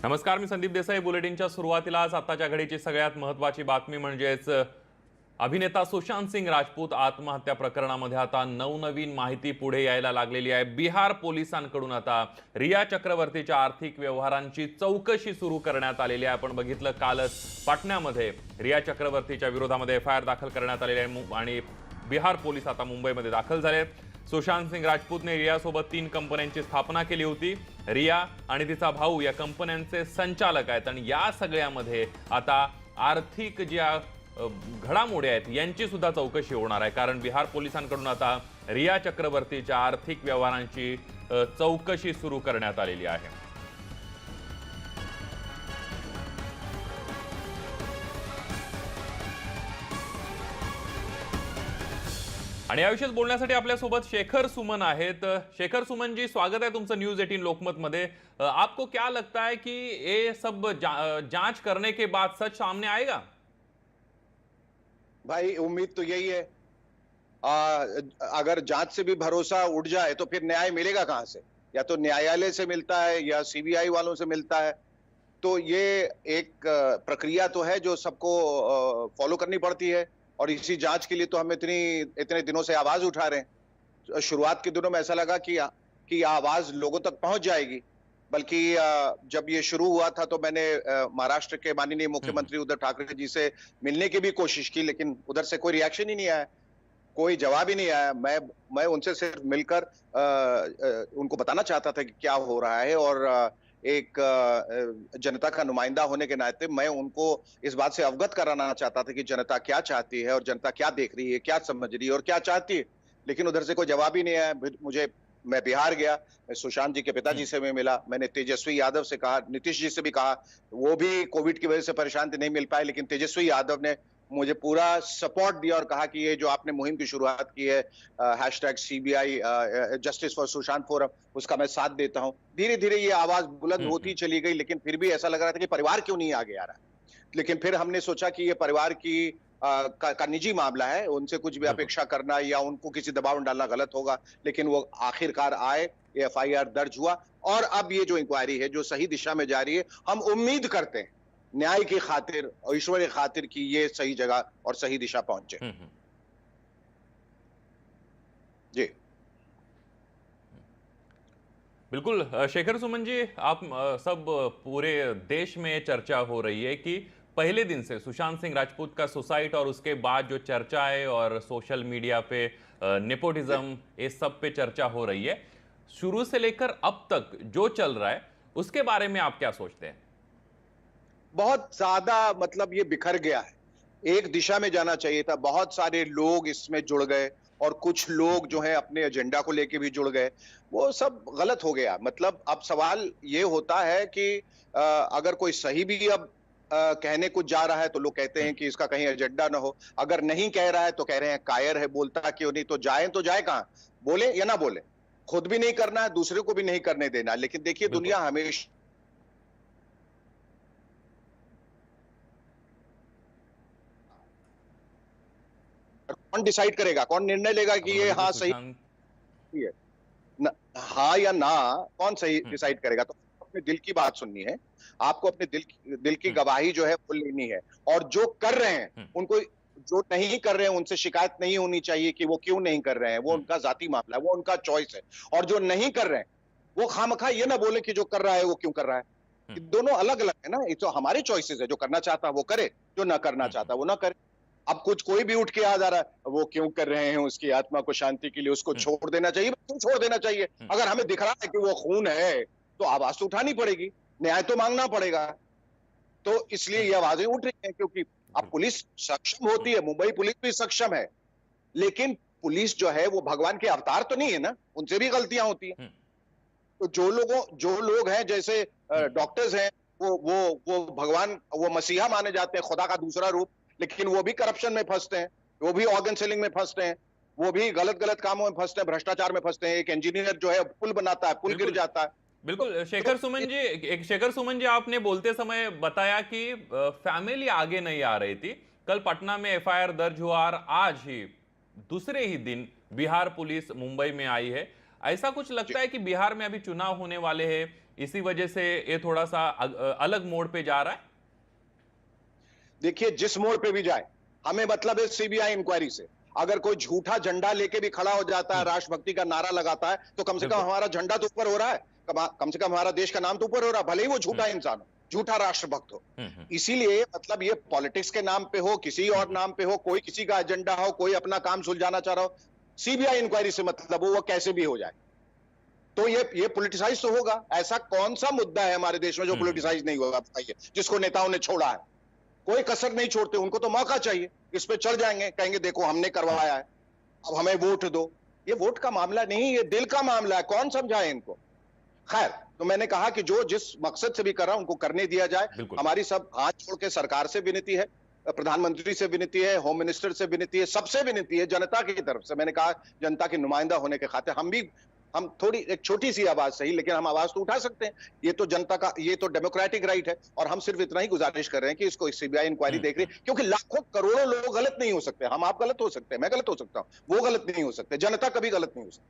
नमस्कार, मी संदीप देसाई. बुलेटिनच्या सुरुवातीलाच आताच्या घडीची सगळ्यात महत्त्वाची बातमी म्हणजेच अभिनेता सुशांत सिंग राजपूत आत्महत्या प्रकरणामध्ये आता नवनवीन माहिती पुढे यायला लागलेली आहे. बिहार पोलिसांकडून आता रिया चक्रवर्तीच्या आर्थिक व्यवहारांची चौकशी सुरू करण्यात आलेली आहे. आपण बघितलं कालच पाटण्यामध्ये रिया चक्रवर्तीच्या विरोधामध्ये एफआयआर दाखल करण्यात आलेली आहे आणि बिहार पोलीस आता मुंबईमध्ये दाखल झाले. सुशांत सिंग राजपूतने रियासोबत 3 कंपन्यांची स्थापना केली होती. रिया आणि तिचा भाऊ या कंपन्यांचे संचालक आहेत आणि या सगळ्यामध्ये आता आर्थिक ज्या घडामोडी आहेत यांची सुद्धा चौकशी होणार आहे. कारण बिहार पोलिसांकडून आता रिया चक्रवर्तीच्या आर्थिक व्यवहारांची चौकशी सुरू करण्यात आलेली आहे. आणि याविषयी बोलण्यासाठी आपल्यासोबत शेखर सुमन आहेत. शेखर सुमन जी, स्वागत है तुमचं न्यूज 18 लोकमत मध्ये. आपको क्या लगता है कि ये सब जांच करने के बाद सच सामने आएगा? भाई उम्मीद तो यही है। अगर जांच से भी भरोसा उठ जाए तो फिर न्याय मिलेगा कहां से? या तो न्यायालय से मिलता है या सीबीआई वालों से मिलता है। तो ये एक प्रक्रिया तो है जो सबको फॉलो करनी पड़ती है और इसी जांच के लिए तो हम इतने दिनों से आवाज उठा रहे हैं। शुरुआत के दिनों में ऐसा लगा कि आवाज लोगों तक पहुंच जाएगी, बल्कि जब ये शुरू हुआ था तो मैंने महाराष्ट्र के माननीय मुख्यमंत्री उद्धव ठाकरे जी से मिलने की भी कोशिश की, लेकिन उधर से कोई रिएक्शन ही नहीं आया, कोई जवाब ही नहीं आया। मैं उनसे सिर्फ मिलकर उनको बताना चाहता था कि क्या हो रहा है और एक जनता का नुमाइंदा होने के नाते मैं उनको इस बात से अवगत कराना चाहता था कि जनता क्या चाहती है और जनता क्या देख रही है, क्या समझ रही है और क्या चाहती है। लेकिन उधर से कोई जवाब ही नहीं आया। मैं बिहार गया, मैं सुशांत जी के पिताजी से मैं मिला, मैंने तेजस्वी यादव से कहा, नीतीश जी से भी कहा, वो भी कोविड की वजह से परेशान थे, नहीं मिल पाए, लेकिन तेजस्वी यादव ने मुझे पूरा सपोर्ट दिया और कहा कि ये जो आपने मुहिम की शुरुआत की है #CBI justice for Sushant forum, उसका मैं साथ देता हूं। धीरे धीरे ये आवाज बुलंद होती चली गई, लेकिन फिर भी ऐसा लग रहा था कि परिवार क्यों नहीं आगे आ रहा। लेकिन फिर हमने सोचा कि ये परिवार की का निजी मामला है, उनसे कुछ भी अपेक्षा करना या उनको किसी दबाव में डालना गलत होगा। लेकिन वो आखिरकार आए, एफआईआर दर्ज हुआ और अब ये जो इंक्वायरी है जो सही दिशा में जा रही है, हम उम्मीद करते हैं न्याय की खातिर और ईश्वर की खातिर की ये सही जगह और सही दिशा पहुंचे। जी बिल्कुल शेखर सुमन जी, आप सब पूरे देश में चर्चा हो रही है कि पहले दिन से सुशांत सिंह राजपूत का सुसाइड और उसके बाद जो चर्चा है और सोशल मीडिया पे नेपोटिज्म, ये सब पे चर्चा हो रही है। शुरू से लेकर अब तक जो चल रहा है उसके बारे में आप क्या सोचते हैं? बहुत ज्यादा मतलब ये बिखर गया है, एक दिशा में जाना चाहिए था। बहुत सारे लोग इसमें जुड़ गए और कुछ लोग जो है अपने एजेंडा को लेके भी जुड़ गए, वो सब गलत हो गया। मतलब अब सवाल ये होता है कि अगर कोई सही भी अब कहने कुछ जा रहा है तो लोग कहते हैं कि इसका कहीं एजेंडा ना हो, अगर नहीं कह रहा है तो कह रहे हैं कायर है, बोलता क्यों नहीं। तो जाए कहां, बोले या ना बोले, खुद भी नहीं करना है, दूसरे को भी नहीं करने देना। लेकिन देखिए दुनिया हमेशा कौन डिसाइड करेगा, कौन निर्णय लेगा कि ये हाँ सही है हाँ या ना, कौन सही डिसाइड करेगा? तो अपने दिल की बात सुननी है, आपको अपने दिल की गवाही जो है वो लेनी है। और जो कर रहे हैं उनको, जो नहीं कर रहे हैं उनसे शिकायत नहीं होनी चाहिए कि वो क्यों नहीं कर रहे हैं, वो उनका जाती मामला है, वो उनका चॉइस है। और जो नहीं कर रहे हैं वो खामखा ये ना बोले कि जो कर रहा है वो क्यों कर रहा है। दोनों अलग अलग है ना, ये तो हमारे चॉइसेस है। जो करना चाहता है वो करे, जो ना करना चाहता वो ना करे। अब कोई भी उठ के आ जा रहा है, वो क्यों कर रहे हैं, उसकी आत्मा को शांति के लिए उसको छोड़ देना चाहिए। क्यों छोड़ देना चाहिए? अगर हमें दिख रहा है कि वो खून है तो आवाज तो उठानी पड़ेगी, न्याय तो मांगना पड़ेगा। तो इसलिए ये आवाजें उठ रही हैं, क्योंकि अब पुलिस सक्षम होती है, मुंबई पुलिस भी सक्षम है, लेकिन पुलिस जो है वो भगवान के अवतार तो नहीं है ना, उनसे भी गलतियां होती हैं। तो जो लोग हैं, जैसे डॉक्टर्स हैं, वो भगवान, वो मसीहा माने जाते हैं, खुदा का दूसरा रूप, लेकिन वो भी करप्शन में फंसते हैं, वो भी ऑर्गन सेलिंग में फंसते हैं, वो भी गलत कामों में फंसते हैं, भ्रष्टाचार में फंसते हैं। एक इंजीनियर जो है पुल बनाता है, पुल गिर जाता है। बिल्कुल शेखर सुमन जी, आपने बोलते समय बताया कि फैमिली आगे नहीं आ रही थी। कल पटना में एफआईआर दर्ज हुआ और आज ही दूसरे ही दिन बिहार पुलिस मुंबई में आई है। ऐसा कुछ लगता है कि बिहार में अभी चुनाव होने वाले हैं इसी वजह से ये थोड़ा सा अलग मोड़ पे जा रहा है? देखिए, जिस मोड़ पे भी जाए, हमें मतलब है सीबीआई इंक्वायरी से। अगर कोई झूठा झंडा लेके भी खड़ा हो जाता है, राष्ट्रभक्ति का नारा लगाता है, तो कम से कम बिल्कुल। हमारा झंडा तो ऊपर हो रहा है, कम से कम हमारा देश का नाम तो ऊपर हो रहा है, भले ही वो झूठा इंसान हो, झूठा राष्ट्रभक्त हो। इसीलिए मतलब ये पॉलिटिक्स के नाम पे हो, किसी और नाम पे हो, कोई किसी का एजेंडा हो, कोई अपना काम सुलझाना चाह रहा हो, सीबीआई इंक्वायरी से मतलब हो, वो कैसे भी हो जाए। तो ये पॉलिटिसाइज तो होगा। ऐसा कौन सा मुद्दा है हमारे देश में जो पॉलिटिसाइज नहीं होगा, बताइए, जिसको नेताओं ने छोड़ा है? कोई कसर नहीं छोड़ते, उनको तो मौका चाहिए, इस पे चढ़ जाएंगे, कहेंगे देखो हमने करवाया है, अब हमें वोट दो। ये वोट का मामला नहीं, ये दिल का मामला है, कौन समझाए इनको? खैर, तो मैंने कहा कि जो जिस मकसद से भी कर रहा उनको करने दिया जाए। बिल्कुल। हमारी सब हाथ छोड़ के सरकार से विनती है, प्रधानमंत्री से विनती है, होम मिनिस्टर से विनती है, सबसे विनती है, जनता की तरफ से। मैंने कहा जनता के नुमाइंदा होने के खातिर हम थोड़ी एक छोटी सी आवाज सही, लेकिन हम आवाज तो उठा सकते हैं। ये तो जनता का, ये तो डेमोक्रेटिक राइट है, और हम सिर्फ इतना ही गुजारिश कर रहे हैं कि इसको सीबीआई इंक्वायरी देख रही है, क्योंकि लाखों करोड़ों लोग गलत नहीं हो सकते। हम आप गलत हो सकते हैं, मैं गलत हो सकता हूं, वो गलत नहीं हो सकते, जनता कभी गलत नहीं हो सकती।